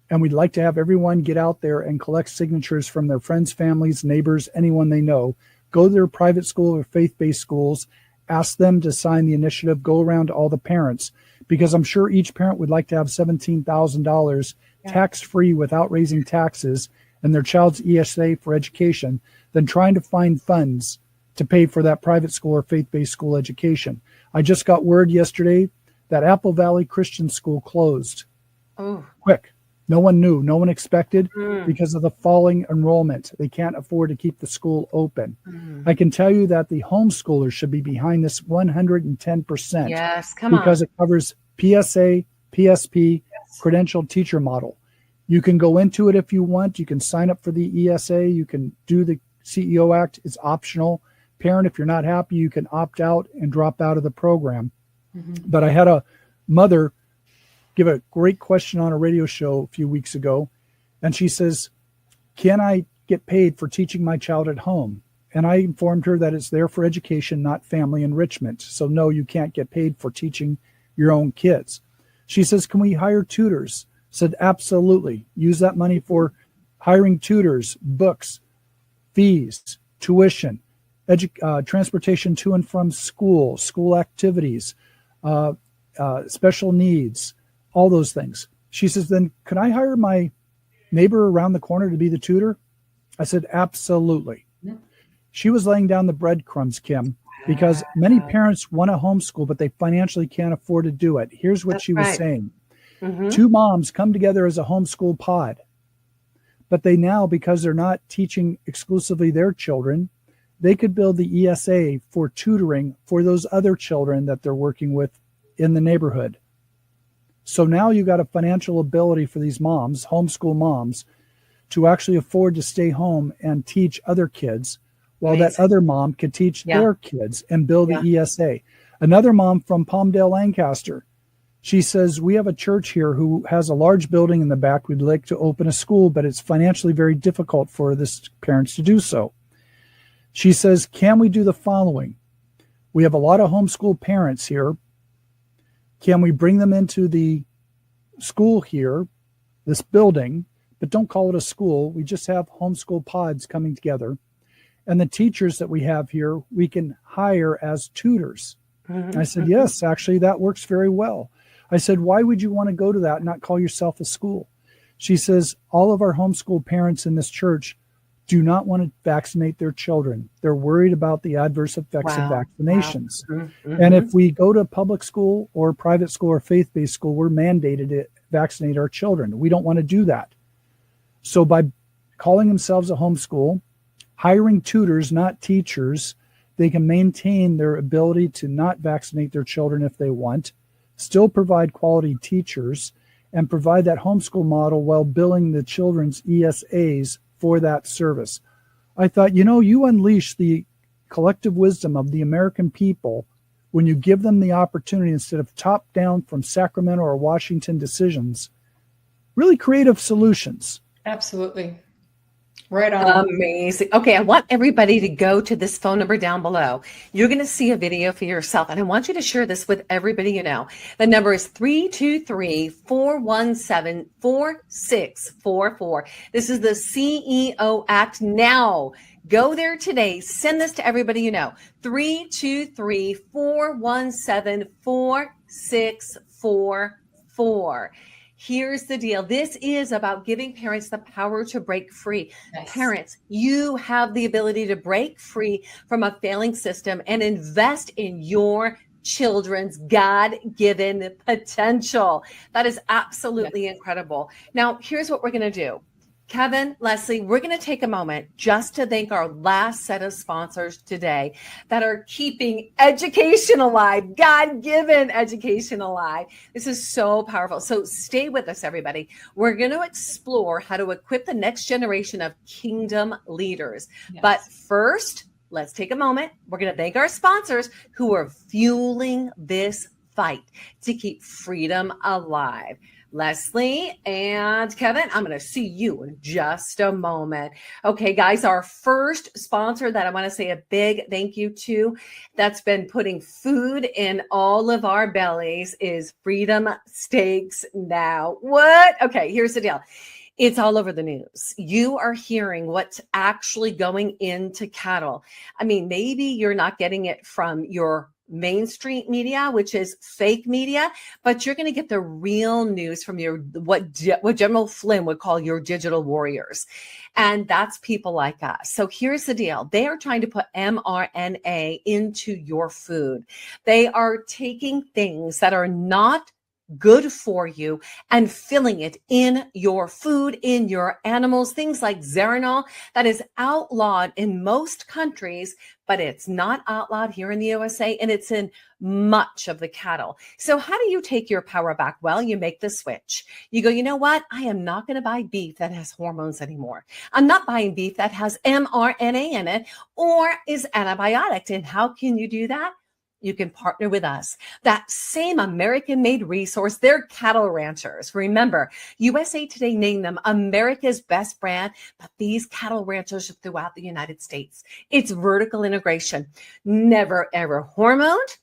And we'd like to have everyone get out there and collect signatures from their friends, families, neighbors, anyone they know. Go to their private school or faith-based schools. Ask them to sign the initiative. Go around to all the parents, because I'm sure each parent would like to have $17,000 tax-free without raising taxes and their child's ESA for education than trying to find funds to pay for that private school or faith-based school education. I just got word yesterday that Apple Valley Christian School closed. Oh. Quick. No one knew. No one expected because of the falling enrollment. They can't afford to keep the school open. I can tell you that the homeschoolers should be behind this 110%. Yes, come on. Because it covers PSA, PSP, credentialed teacher model. You can go into it if you want. You can sign up for the ESA. You can do the CEO Act. It's optional. Parent, if you're not happy, you can opt out and drop out of the program. But I had a mother give a great question on a radio show a few weeks ago. And she says, can I get paid for teaching my child at home? And I informed her that it's there for education, not family enrichment. So no, you can't get paid for teaching your own kids. She says, can we hire tutors? I said, absolutely. Use that money for hiring tutors, books, fees, tuition, transportation to and from school, school activities, special needs, all those things. She says, then could I hire my neighbor around the corner to be the tutor? I said, absolutely. She was laying down the breadcrumbs, Kim, because many parents want to homeschool, but they financially can't afford to do it. Here's what she was saying. Two moms come together as a homeschool pod, but they now, because they're not teaching exclusively their children, they could build the ESA for tutoring for those other children that they're working with in the neighborhood. So now you got a financial ability for these moms, homeschool moms, to actually afford to stay home and teach other kids while that other mom could teach their kids and build the ESA. Another mom from Palmdale, Lancaster, she says, we have a church here who has a large building in the back. We'd like to open a school, but it's financially very difficult for this parents to do so. She says, can we do the following? We have a lot of homeschool parents here. Can we bring them into the school here, this building, but don't call it a school. We just have homeschool pods coming together. And the teachers that we have here, we can hire as tutors. I said, yes, actually, that works very well. I said, why would you want to go to that and not call yourself a school? She says, all of our homeschool parents in this church do not want to vaccinate their children. They're worried about the adverse effects of vaccinations. And if we go to public school or private school or faith-based school, we're mandated to vaccinate our children. We don't want to do that. So by calling themselves a homeschool, hiring tutors, not teachers, they can maintain their ability to not vaccinate their children if they want, still provide quality teachers, and provide that homeschool model while billing the children's ESAs for that service. I thought, you unleash the collective wisdom of the American people when you give them the opportunity, instead of top down from Sacramento or Washington decisions, really creative solutions. Absolutely. Right on. Amazing. Okay, I want everybody to go to this phone number down below. You're going to see a video for yourself, and I want you to share this with everybody you know. The number is 323-417-4644. This is the CEO Act Now. Go there today. Send this to everybody you know. 323-417-4644. Here's the deal. This is about giving parents the power to break free. Nice. Parents, you have the ability to break free from a failing system and invest in your children's God-given potential. That is absolutely incredible. Now, here's what we're going to do. Kevin, Leslie, we're going to take a moment just to thank our last set of sponsors today that are keeping education alive, God-given education alive. This is so powerful. So stay with us, everybody. We're going to explore how to equip the next generation of kingdom leaders. Yes. But first, let's take a moment. We're going to thank our sponsors who are fueling this fight to keep freedom alive. Leslie and Kevin, I'm going to see you in just a moment. Okay, guys, our first sponsor that I want to say a big thank you to that's been putting food in all of our bellies is Freedom Steaks Now. What? Okay, here's the deal. It's all over the news. You are hearing what's actually going into cattle. I mean, maybe you're not getting it from your mainstream media, which is fake media, but you're going to get the real news from your what General Flynn would call your digital warriors. And that's people like us. So here's the deal. They are trying to put mRNA into your food. They are taking things that are not good for you and filling it in your food, in your animals, things like Zeranol that is outlawed in most countries, but it's not outlawed here in the USA, and it's in much of the cattle. So how do you take your power back? Well, you make the switch. You go, you know what? I am not going to buy beef that has hormones anymore. I'm not buying beef that has mRNA in it or is antibiotic. And how can you do that? You can partner with us. That same American-made resource, they're cattle ranchers. Remember, USA Today named them America's best brand, but these cattle ranchers are throughout the United States. It's vertical integration. Never, ever hormoned,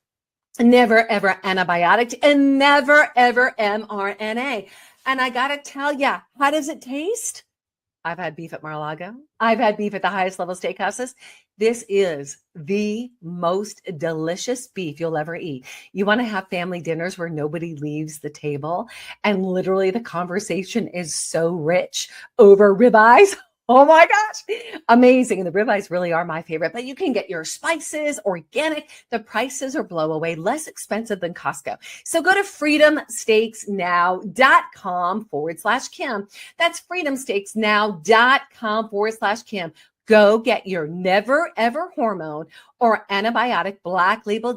never, ever antibiotic, and never, ever mRNA. And I got to tell you, how does it taste? I've had beef at Mar-a-Lago. I've had beef at the highest level steakhouses. This is the most delicious beef you'll ever eat. You want to have family dinners where nobody leaves the table and literally the conversation is so rich over ribeyes. Oh my gosh, amazing. And the ribeyes really are my favorite, but you can get your spices, organic. The prices are blow away, less expensive than Costco. So go to freedomsteaksnow.com/Kim. That's freedomsteaksnow.com/Kim. Go get your never ever hormone or antibiotic black label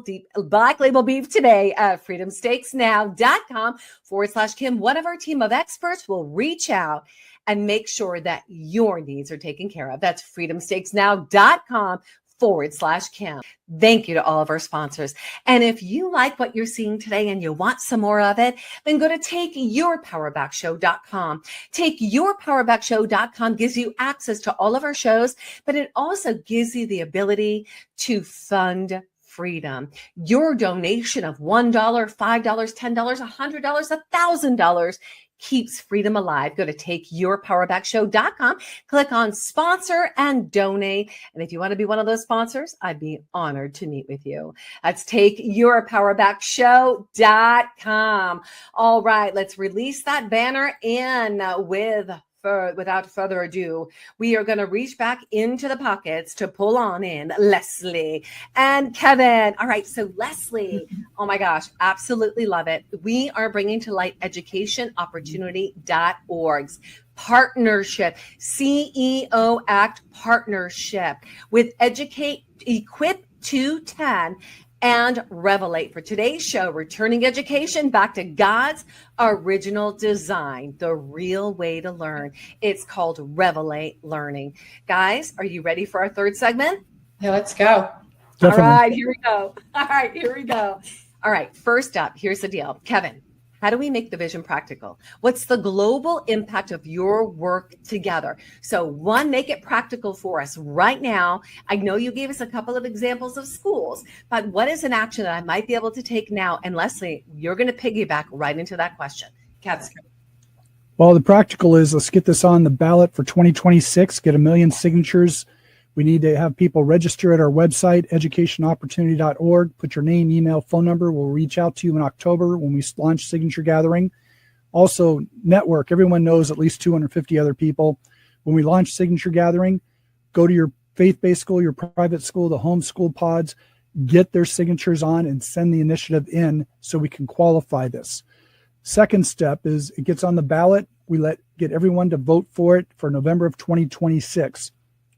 beef today at freedomsteaksnow.com/Kim. One of our team of experts will reach out and make sure that your needs are taken care of. That's freedomsteaksnow.com/Kim. Thank you to all of our sponsors. And if you like what you're seeing today and you want some more of it, then go to takeyourpowerbackshow.com. Takeyourpowerbackshow.com gives you access to all of our shows, but it also gives you the ability to fund freedom. Your donation of $1, $5, $10, $100, $1,000 keeps freedom alive. Go to takeyourpowerbackshow.com, click on sponsor and donate. And if you want to be one of those sponsors, I'd be honored to meet with you. That's takeyourpowerbackshow.com. All right, let's release that banner in without further ado, we are going to reach back into the pockets to pull on in Leslie and Kevin. All right. So Leslie, oh my gosh, absolutely love it. We are bringing to light educationopportunity.org's partnership, CEO Act partnership with Educate, Equip 210 and Revelate. For today's show, returning education back to God's original design, the real way to learn. It's called Revelate Learning. Guys, are you ready for our third segment? Yeah, let's go. Definitely. All right, here we go. All right, first up, here's the deal. Kevin, How do we make the vision practical? What's the global impact of your work together? So one, make it practical for us right now. I know you gave us a couple of examples of schools, but what is an action that I might be able to take now? And Leslie, you're going to piggyback right into that question. Kevin. Well, the practical is, let's get this on the ballot for 2026, get 1 million signatures. We need to have people register at our website, educationopportunity.org. Put your name, email, phone number. We'll reach out to you in October when we launch Signature Gathering. Also, network. Everyone knows at least 250 other people. When we launch Signature Gathering, go to your faith-based school, your private school, the homeschool pods, get their signatures on and send the initiative in so we can qualify this. Second step is it gets on the ballot. We get everyone to vote for it for November of 2026.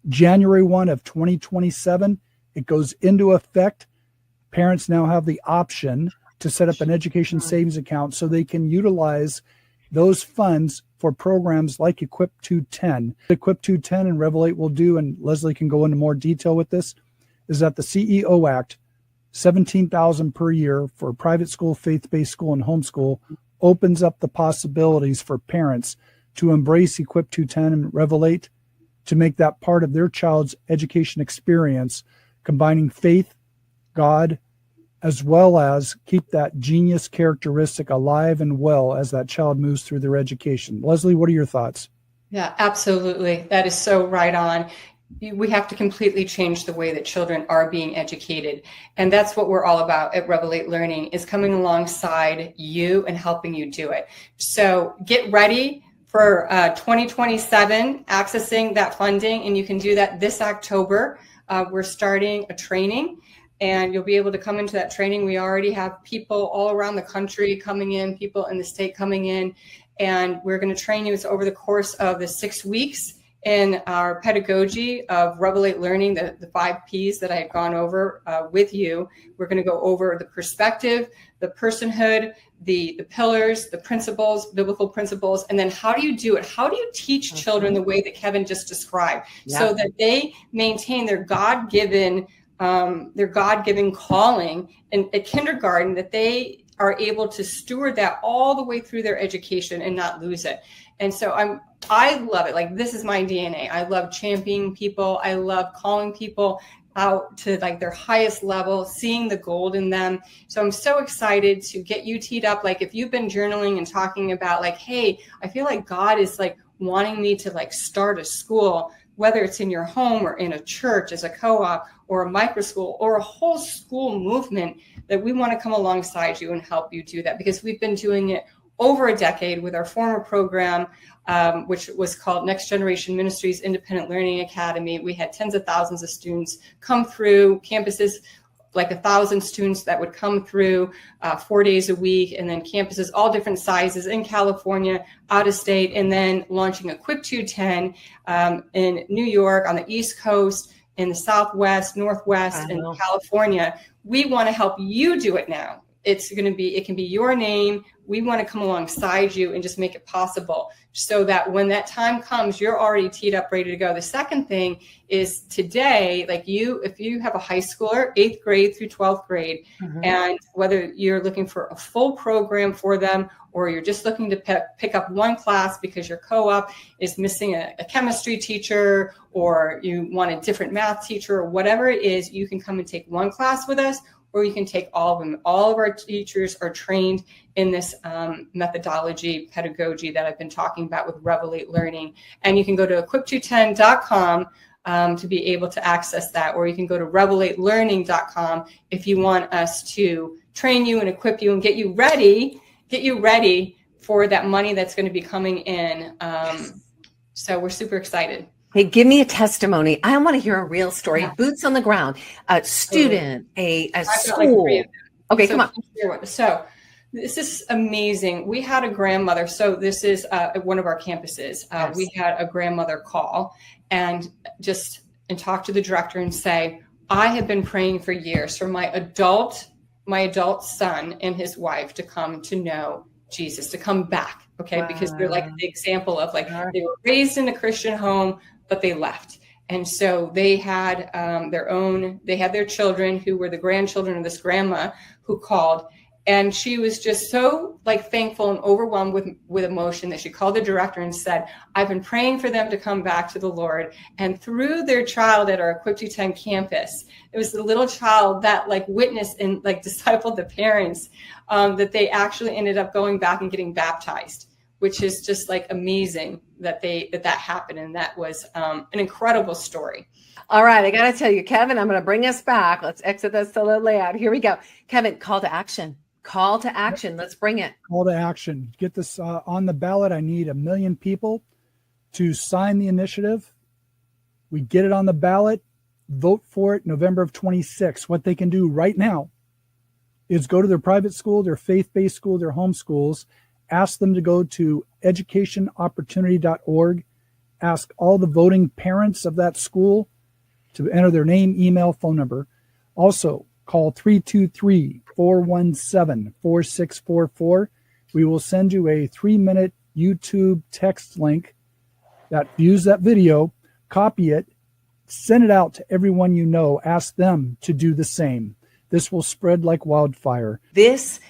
January 1 of 2027, it goes into effect. Parents now have the option to set up an education savings account so they can utilize those funds for programs like Equip 210. Equip 210 and Revelate will do, and Leslie can go into more detail with this, is that the CEO Act, $17,000 per year for private school, faith-based school, and homeschool, opens up the possibilities for parents to embrace Equip 210 and Revelate, to make that part of their child's education experience, combining faith, God, as well as keep that genius characteristic alive and well as that child moves through their education. Leslie, what are your thoughts? Yeah, absolutely. That is so right on. We have to completely change the way that children are being educated. And that's what we're all about at Revelate Learning, is coming alongside you and helping you do it. So get ready for 2027, accessing that funding, and you can do that this October. We're starting a training, and you'll be able to come into that training. We already have people all around the country coming in, people in the state coming in, and we're going to train you. It's over the course of the 6 weeks in our pedagogy of Revelate Learning, the 5 Ps that I had gone over with you. We're going to go over the perspective, the personhood, the pillars, the principles, biblical principles, and then how do you do it? How do you teach children the way that Kevin just described, so that they maintain their God-given calling at kindergarten, that they are able to steward that all the way through their education and not lose it. And so I love it. Like, this is my DNA. I love championing people. I love calling people out to like their highest level, seeing the gold in them. So I'm so excited to get you teed up. Like, if you've been journaling and talking about like, hey, I feel like God is like wanting me to like start a school, whether it's in your home or in a church as a co-op or a micro school or a whole school movement, that we want to come alongside you and help you do that, because we've been doing it over a decade with our former program, which was called Next Generation Ministries Independent Learning Academy. We had tens of thousands of students come through campuses, like 1,000 students that would come through 4 days a week, and then campuses all different sizes in California, out of state, and then launching Equip 210 in New York, on the East Coast, in the Southwest, Northwest, and California. We want to help you do it now. It can be your name. We want to come alongside you and just make it possible, so that when that time comes, you're already teed up, ready to go. The second thing is today, like if you have a high schooler, 8th grade through 12th grade, and whether you're looking for a full program for them, or you're just looking to pick up one class because your co-op is missing a chemistry teacher, or you want a different math teacher, or whatever it is, you can come and take one class with us, or you can take all of them. All of our teachers are trained in this methodology, pedagogy that I've been talking about with Revelate Learning. And you can go to equip210.com to be able to access that, or you can go to revelatelearning.com if you want us to train you and equip you and get you ready for that money that's going to be coming in. So we're super excited. Hey, give me a testimony. I want to hear a real story. Boots on the ground, a student, a school. Okay, come on. So this is amazing. We had a grandmother. So this is one of our campuses. We had a grandmother call and talk to the director and say, I have been praying for years for my adult son and his wife to come to know Jesus, to come back. Okay. Wow. Because they're like the example of like, they were raised in a Christian home, but they left. And so they had their children who were the grandchildren of this grandma who called. And she was just so like thankful and overwhelmed with emotion that she called the director and said, I've been praying for them to come back to the Lord. And through their child at our Equip 210 campus, it was the little child that like witnessed and like discipled the parents, that they actually ended up going back and getting baptized, which is just like amazing that that happened. And that was an incredible story. All right, I got to tell you, Kevin, I'm going to bring us back. Let's exit this to the layout. Here we go. Kevin, call to action. Call to action. Let's bring it. Call to action. Get this on the ballot. I need 1 million people to sign the initiative. We get it on the ballot. Vote for it November of 26. What they can do right now is go to their private school, their faith-based school, their home schools, ask them to go to educationopportunity.org, ask all the voting parents of that school to enter their name, email, phone number. Also, call 323-417-4644. We will send you a 3-minute YouTube text link that views that video, copy it, send it out to everyone you know. Ask them to do the same. This will spread like wildfire. This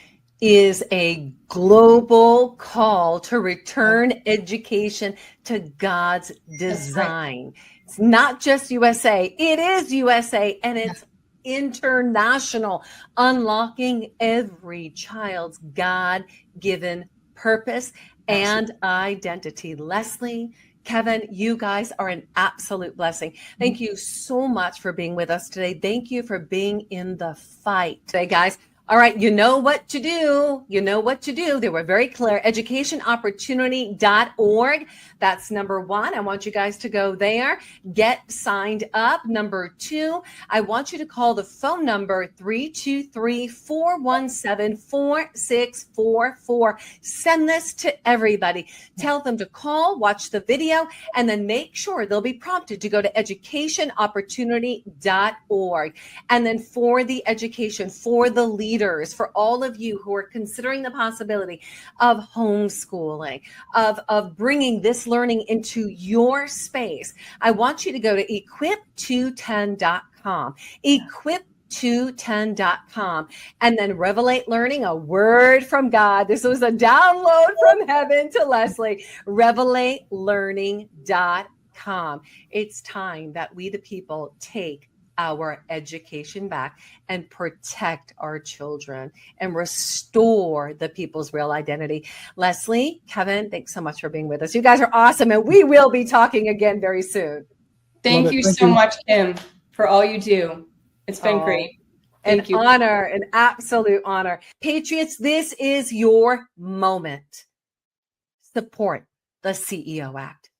is a global call to return education to God's design. Right. It's not just USA. It is USA, and it's international, unlocking every child's God-given purpose and identity. Leslie, Kevin, you guys are an absolute blessing. Thank you so much for being with us today. Thank you for being in the fight today, guys. All right, you know what to do. You know what to do. They were very clear. Educationopportunity.org. That's number 1. I want you guys to go there. Get signed up. Number 2, I want you to call the phone number 323-417-4644. Send this to everybody. Tell them to call, watch the video, and then make sure they'll be prompted to go to educationopportunity.org. And then for the education, for the leaders, for all of you who are considering the possibility of homeschooling, of bringing this learning into your space, I want you to go to equip210.com, equip210.com, and then Revelate Learning, a word from God. This was a download from heaven to Leslie, revelatelearning.com. It's time that we, the people, take our education back and protect our children and restore the people's real identity. Leslie, Kevin, thanks so much for being with us. You guys are awesome, and we will be talking again very soon. Thank you so much, Kim, for all you do. It's been great. Thank you. Honor, an absolute honor. Patriots, this is your moment. Support the CEO Act.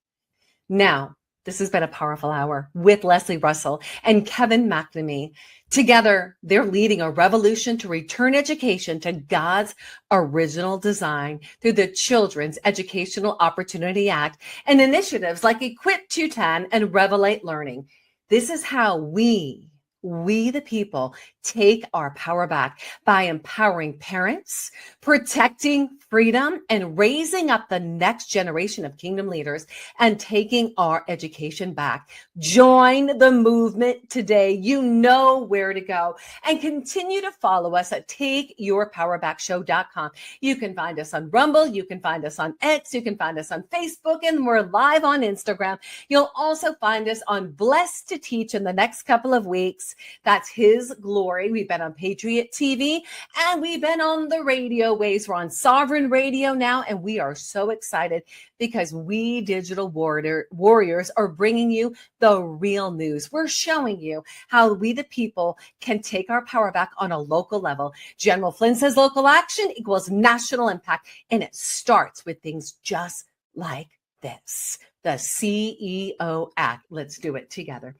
Now, this has been a powerful hour with Leslie Russell and Kevin McNamee. Together, they're leading a revolution to return education to God's original design through the Children's Educational Opportunity Act and initiatives like Equip 210 and Revelate Learning. This is how we the people, take our power back by empowering parents, protecting freedom, and raising up the next generation of kingdom leaders and taking our education back. Join the movement today. You know where to go, and continue to follow us at takeyourpowerbackshow.com. You can find us on Rumble. You can find us on X. You can find us on Facebook, and we're live on Instagram. You'll also find us on Blessed to Teach in the next couple of weeks. That's His glory. We've been on Patriot TV, and we've been on the radio waves. We're on Sovereign Radio now, and we are so excited because we digital warriors are bringing you the real news. We're showing you how we, the people, can take our power back on a local level. General Flynn says local action equals national impact, and it starts with things just like this. The CEO Act. Let's do it together.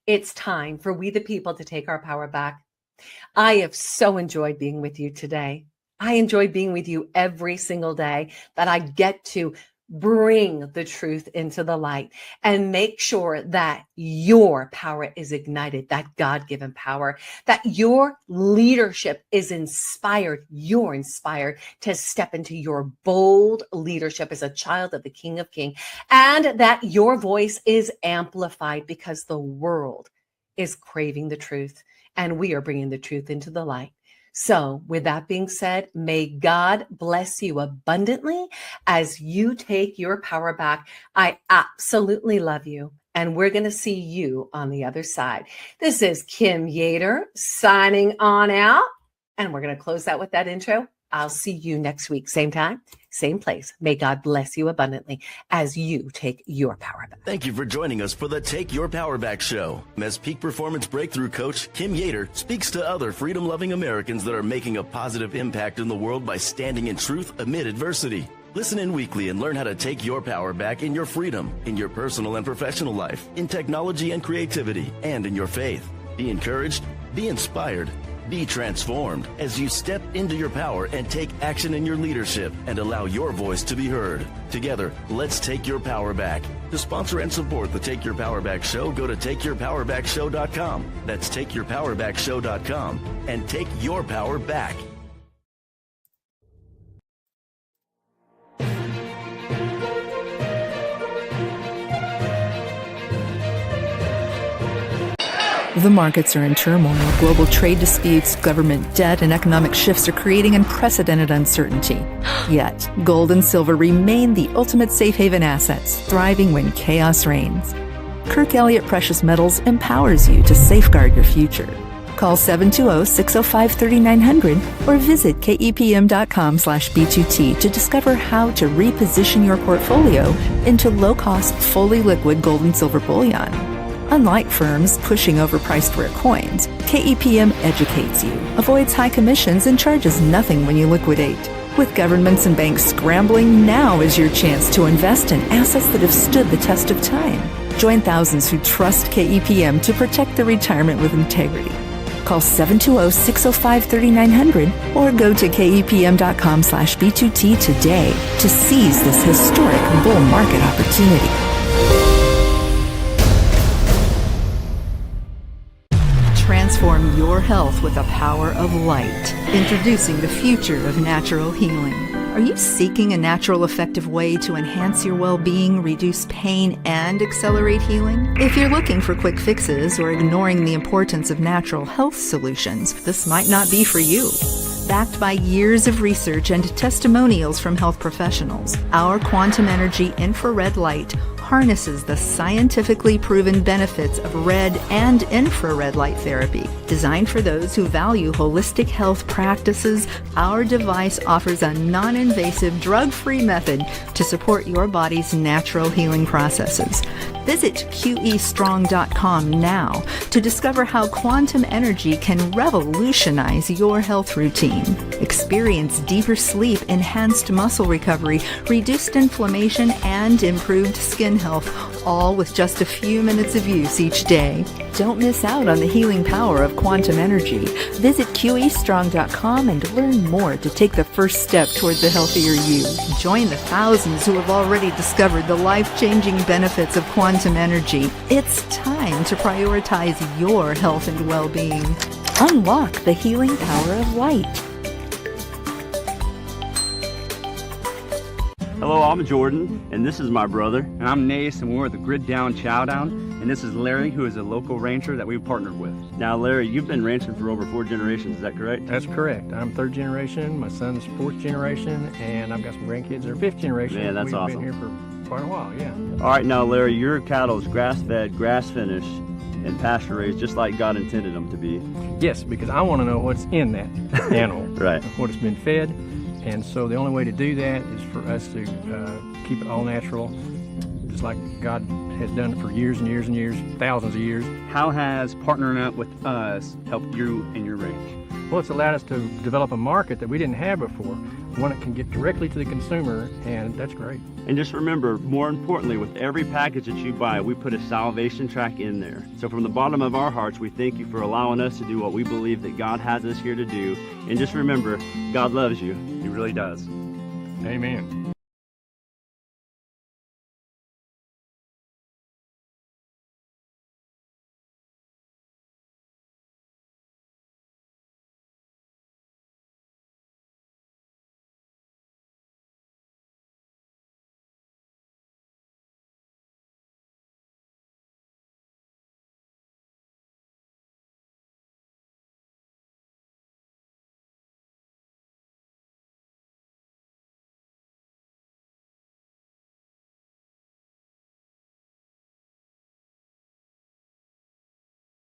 It's time for we the people to take our power back. I have so enjoyed being with you today. I enjoy being with you every single day that I get to bring the truth into the light and make sure that your power is ignited, that God-given power, that your leadership is inspired. You're inspired to step into your bold leadership as a child of the King of Kings, and that your voice is amplified because the world is craving the truth, and we are bringing the truth into the light. So, with that being said, may God bless you abundantly as you take your power back. I absolutely love you, and we're going to see you on the other side. This is Kim Yater signing on out, and we're going to close out with that intro. I'll see you next week, same time, same place. May God bless you abundantly as you take your power back. Thank you for joining us for the Take Your Power Back show. As Peak Performance Breakthrough Coach Kim Yater speaks to other freedom-loving Americans that are making a positive impact in the world by standing in truth amid adversity. Listen in weekly and learn how to take your power back in your freedom, in your personal and professional life, in technology and creativity, and in your faith. Be encouraged, be inspired, be transformed as you step into your power and take action in your leadership and allow your voice to be heard. Together, let's take your power back. To sponsor and support the Take Your Power Back show, go to takeyourpowerbackshow.com. That's takeyourpowerbackshow.com and take your power back. The markets are in turmoil. Global trade disputes, government debt, and economic shifts are creating unprecedented uncertainty. Yet, gold and silver remain the ultimate safe haven assets, thriving when chaos reigns. Kirk Elliott Precious Metals empowers you to safeguard your future. Call 720-605-3900 or visit kepm.com/B2T to discover how to reposition your portfolio into low-cost, fully liquid gold and silver bullion. Unlike firms pushing overpriced rare coins, KEPM educates you, avoids high commissions, and charges nothing when you liquidate. With governments and banks scrambling, now is your chance to invest in assets that have stood the test of time. Join thousands who trust KEPM to protect their retirement with integrity. Call 720-605-3900 or go to kepm.com/B2T today to seize this historic bull market opportunity. Transform your health with the power of light. Introducing the future of natural healing. Are you seeking a natural, effective way to enhance your well-being, reduce pain, and accelerate healing? If you're looking for quick fixes or ignoring the importance of natural health solutions, this might not be for you. Backed by years of research and testimonials from health professionals, our quantum energy infrared light harnesses the scientifically proven benefits of red and infrared light therapy. Designed for those who value holistic health practices, our device offers a non-invasive, drug-free method to support your body's natural healing processes. Visit QEstrong.com now to discover how quantum energy can revolutionize your health routine. Experience deeper sleep, enhanced muscle recovery, reduced inflammation, and improved skin health, all with just a few minutes of use each day. Don't miss out on the healing power of quantum energy. Visit QEstrong.com and learn more to take the first step towards a healthier you. Join the thousands who have already discovered the life-changing benefits of quantum energy. It's time to prioritize your health and well-being. Unlock the healing power of light. Hello, I'm Jordan, and this is my brother. And I'm Nace, and we're the Grid Down Chowdown. And this is Larry, who is a local rancher that we've partnered with. Now, Larry, you've been ranching for over 4 generations, is that correct? That's correct. I'm 3rd generation, my son's 4th generation, and I've got some grandkids that are 5th generation. Man, that's awesome. We've been here for quite a while, yeah. All right, now, Larry, your cattle is grass-fed, grass-finished, and pasture-raised, just like God intended them to be. Yes, because I want to know what's in that animal. Right. What it's been fed. And so the only way to do that is for us to keep it all natural, just like God has done it for years and years and years, thousands of years. How has partnering up with us helped you and your ranch? Well, it's allowed us to develop a market that we didn't have before, one that can get directly to the consumer, and that's great. And just remember, more importantly, with every package that you buy, we put a salvation track in there. So from the bottom of our hearts, we thank you for allowing us to do what we believe that God has us here to do. And just remember, God loves you. He really does. Amen.